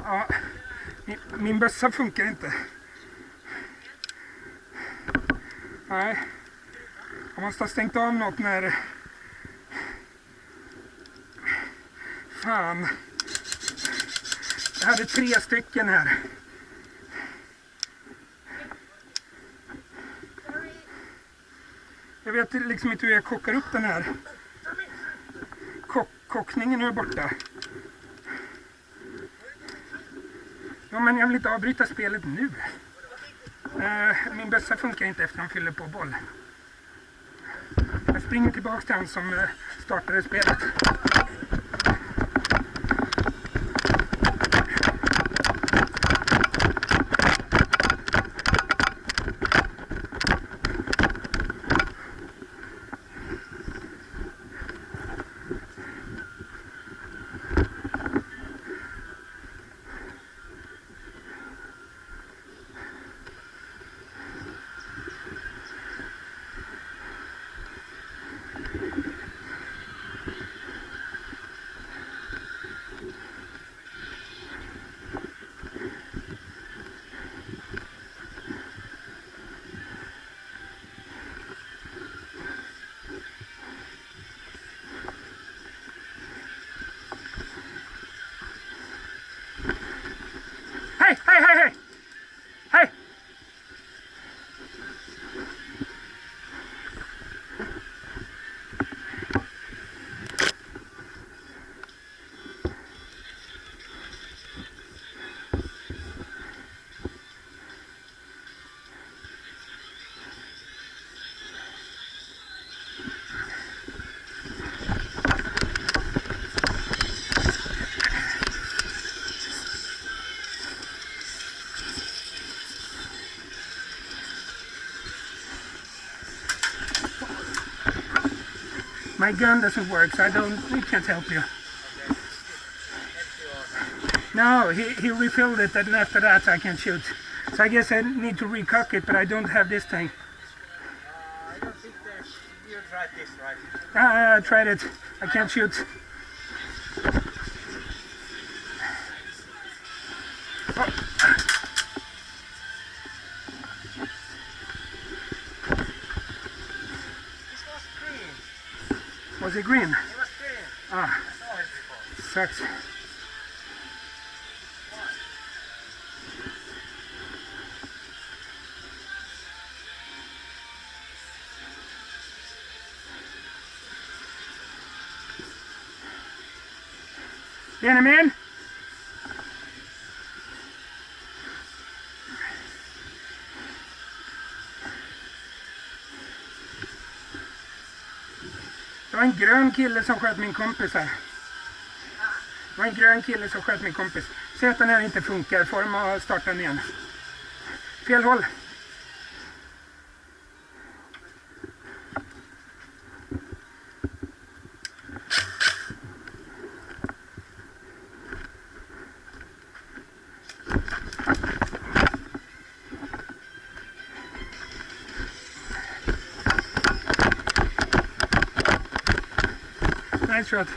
Ja, min bössa funkar inte. Nej. Jag måste ha stängt av något när... Fan. Jag hade 3 stycken här. Jag vet liksom inte hur jag kockar upp den här. Kockningen är borta. Ja, men jag vill inte avbryta spelet nu. Min bössa funkar inte efter han fyller på boll. Jag springer tillbaka till han som startade spelet. Hej, hej, hej, hej! Hej! My gun doesn't work, so we can't help you. No, he refilled it, and after that I can shoot. So I guess I need to recock it, but I don't have this thing. I don't think you tried this, right? I tried it. I can't shoot. Oh. Was it green? It was green. Ah, I saw it before. sucks. The enemy in? Det var en grön kille som sköt min kompis här. Det var en grön kille som sköt min kompis. Säg att den här inte funkar. Får de att starta den igen. Fel håll. Nice shot.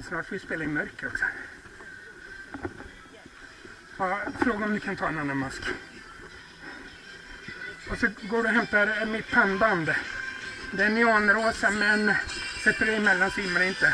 Snart får vi spela i mörker också. Ja, fråga om du kan ta en annan mask. Och så går du och hämtar mitt pannband. Det är neonrosa, men sätter det emellan så immar det inte.